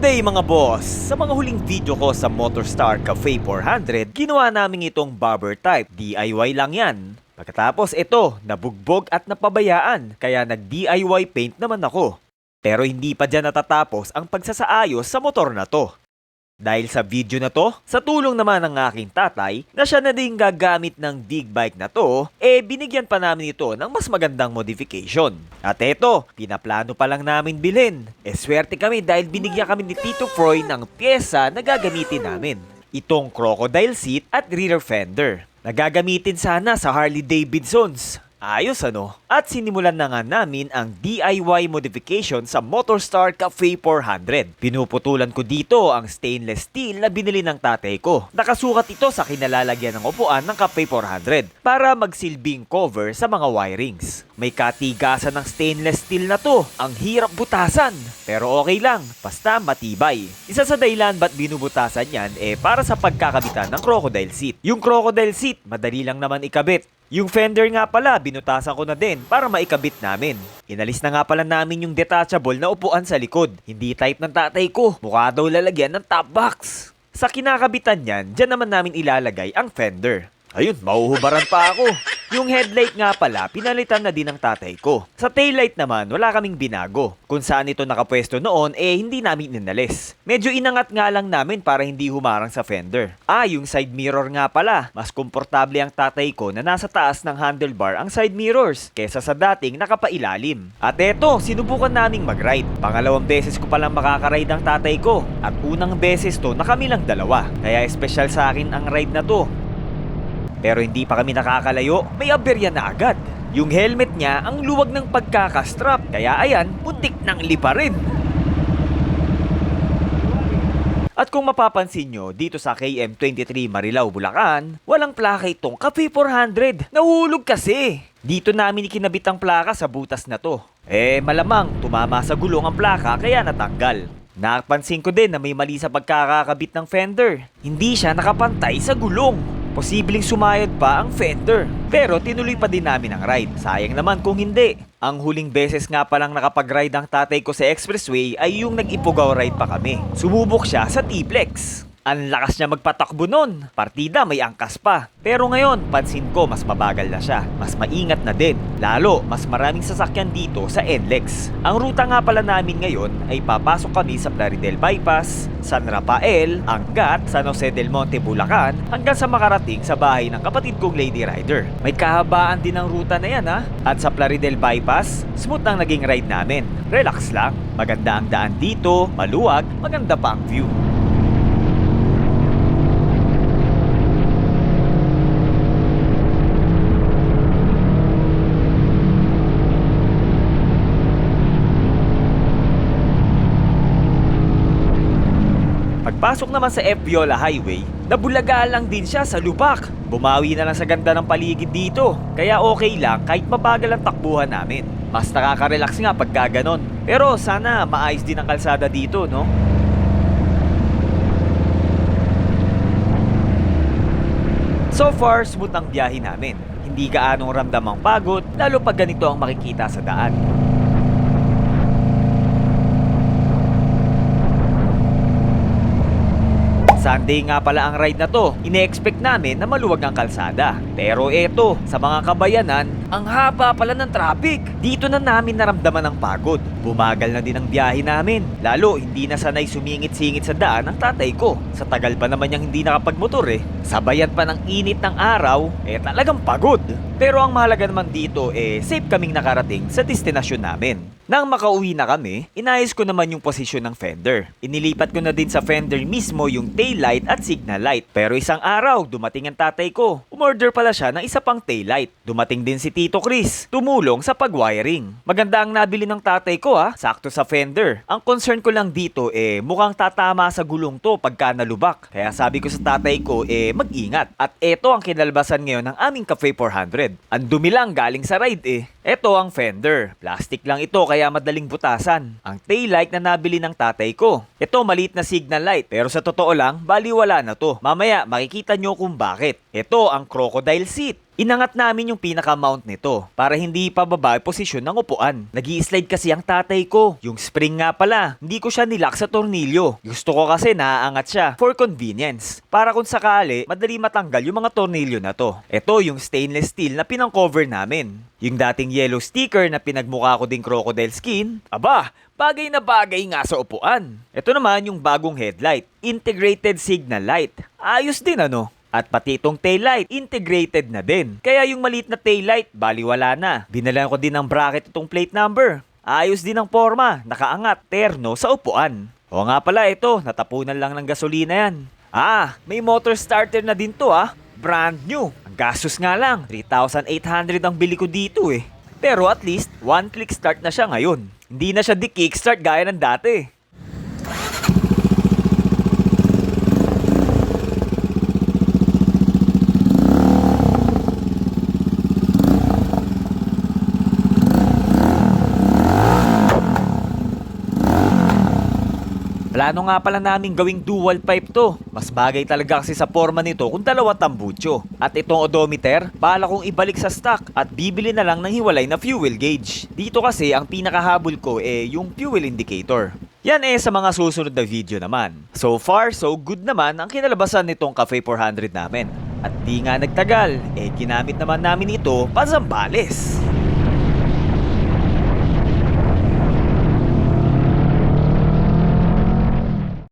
Good day mga boss! Sa mga huling video ko sa Motorstar Cafe 400, ginawa namin itong bobber type. DIY lang yan. Pagkatapos ito, nabugbog at napabayaan, kaya nag-DIY paint naman ako. Pero hindi pa dyan natatapos ang pagsasaayos sa motor na to. Dahil sa video na to, sa tulong naman ng aking tatay na siya na din gagamit ng big bike na to, binigyan pa namin ito ng mas magandang modification. At eto, pinaplano pa lang namin bilhin. Swerte kami dahil binigyan kami ni Tito Froy ng pyesa na gagamitin namin. Itong crocodile seat at rear fender. Nagagamitin sana sa Harley Davidsons. Ayos ano? At sinimulan na nga namin ang DIY modification sa Motorstar Cafe 400. Pinuputulan ko dito ang stainless steel na binili ng tatay ko. Nakasukat ito sa kinalalagyan ng upuan ng Cafe 400 para magsilbing cover sa mga wirings. May katigasan ng stainless steel na to. Ang hirap butasan. Pero okay lang, basta matibay. Isa sa dahilan ba't binubutasan yan para sa pagkakabitan ng crocodile seat. Yung crocodile seat, madali lang naman ikabit. Yung fender nga pala, binutasan ko na din para maikabit namin. Inalis na nga pala namin yung detachable na upuan sa likod. Hindi type ng tatay ko. Mukha daw lalagyan ng top box. Sa kinakabitan yan, dyan naman namin ilalagay ang fender. Ayun, mauhubaran pa ako. Yung headlight nga pala, pinalitan na din ng tatay ko. Sa taillight naman, wala kaming binago. Kung saan ito nakapwesto noon, hindi namin inalis. Medyo inangat nga lang namin para hindi humarang sa fender. Yung side mirror nga pala. Mas komportable ang tatay ko na nasa taas ng handlebar ang side mirrors kesa sa dating nakapailalim. At eto, sinubukan naming mag-ride. Pangalawang beses ko palang makaka-ride ang tatay ko. At unang beses to na kami lang dalawa. Kaya special sa akin ang ride na to. Pero hindi pa kami nakakalayo, may aberya na agad. Yung helmet niya ang luwag ng pagkakastrap, kaya ayan, putik nang lipa rin. At kung mapapansin nyo, dito sa KM23 Marilao, Bulacan, walang plaka itong Cafe 400. Nahulog kasi. Dito namin ikinabit ang plaka sa butas na to. Malamang tumama sa gulong ang plaka kaya natanggal. Napansin ko din na may mali sa pagkakakabit ng fender. Hindi siya nakapantay sa gulong. Posibleng sumayad pa ang fender. Pero tinuloy pa din namin ang ride. Sayang naman kung hindi. Ang huling beses nga palang nakapag-ride ang tatay ko sa expressway ay yung nag-ipugaw ride pa kami. Sumubok siya sa T-Plex. Ang lakas niya magpatakbo nun. Partida may angkas pa. Pero ngayon, pansin ko mas mabagal na siya. Mas maingat na din. Lalo, mas maraming sasakyan dito sa NLEX. Ang ruta nga pala namin ngayon ay papasok kami sa Plaridel Bypass, San Rafael, Angat, San Jose del Monte, Bulacan, hanggang sa makarating sa bahay ng kapatid kong lady rider. May kahabaan din ang ruta na yan ha. At sa Plaridel Bypass, smooth ang naging ride namin. Relax lang. Maganda ang daan dito, maluwag, maganda pa ang view. Pagpasok naman sa F. Viola Highway, nabulaga lang din siya sa lubak. Bumawi na lang sa ganda ng paligid dito. Kaya okay lang kahit mabagal ang takbuhan namin. Mas nakaka-relax nga pagka ganon. Pero sana maayos din ang kalsada dito, no? So far, smooth ang biyahe namin. Hindi gaanong ramdam ang pagod, lalo pag ganito ang makikita sa daan. Sunday nga pala ang ride na to. Ine-expect namin na maluwag ang kalsada. Pero eto, sa mga kabayanan, ang haba pala ng traffic. Dito na namin naramdaman ang pagod. Bumagal na din ang biyahe namin. Lalo, hindi na sanay sumingit-singit sa daan ang tatay ko. Sa tagal pa naman niyang hindi nakapagmotor Sabayan pa ng init ng araw, talagang pagod. Pero ang mahalaga naman dito safe kaming nakarating sa destinasyon namin. Nang makauwi na kami, inayos ko naman yung posisyon ng fender. Inilipat ko na din sa fender mismo yung taillight at signal light. Pero isang araw, dumating ang tatay ko. Umorder pala siya ng isa pang taillight. Dumating din si Tito Chris, tumulong sa pag-wiring. Maganda ang nabili ng tatay ko sakto sa fender. Ang concern ko lang dito mukhang tatama sa gulong to pagka nalubak. Kaya sabi ko sa tatay ko mag-ingat. At eto ang kinalbasan ngayon ng aming Cafe 400. Ang dumi lang galing sa ride Eto ang fender. Plastic lang ito kaya madaling butasan. Ang taillight na nabili ng tatay ko. Ito maliit na signal light pero sa totoo lang baliwala na to. Mamaya makikita nyo kung bakit. Ito ang crocodile seat. Inangat namin yung pinaka-mount nito para hindi pababa yung posisyon ng upuan. Nag-i-slide kasi ang tatay ko. Yung spring nga pala, hindi ko siya nilak sa tornilyo. Gusto ko kasi naaangat siya for convenience. Para kung sakali, madali matanggal yung mga tornilyo na to. Ito yung stainless steel na pinang-cover namin. Yung dating yellow sticker na pinagmukha ko ding crocodile skin, aba, bagay na bagay nga sa upuan. Ito naman yung bagong headlight, integrated signal light. Ayos din ano? At pati itong taillight, integrated na din. Kaya yung maliit na taillight, baliwala na. Binalan ko din ng bracket itong plate number. Ayos din ang forma, nakaangat, terno sa upuan. O nga pala ito, natapunan lang ng gasolina yan. May motor starter na din to Brand new. Ang gastos nga lang, 3,800 ang bili ko dito eh. Pero at least, one click start na siya ngayon. Hindi na siya di kickstart gaya ng dati. Plano nga pala namin gawing dual pipe to. Mas bagay talaga kasi sa forma nito kung dalawa tambutso. At itong odometer, bala kong ibalik sa stock at bibili na lang ng hiwalay na fuel gauge. Dito kasi ang pinakahabol ko yung fuel indicator. Yan sa mga susunod na video naman. So far, so good naman ang kinalabasan nitong Cafe 400 namin. At di nga nagtagal, ginamit naman namin ito pa Zambales.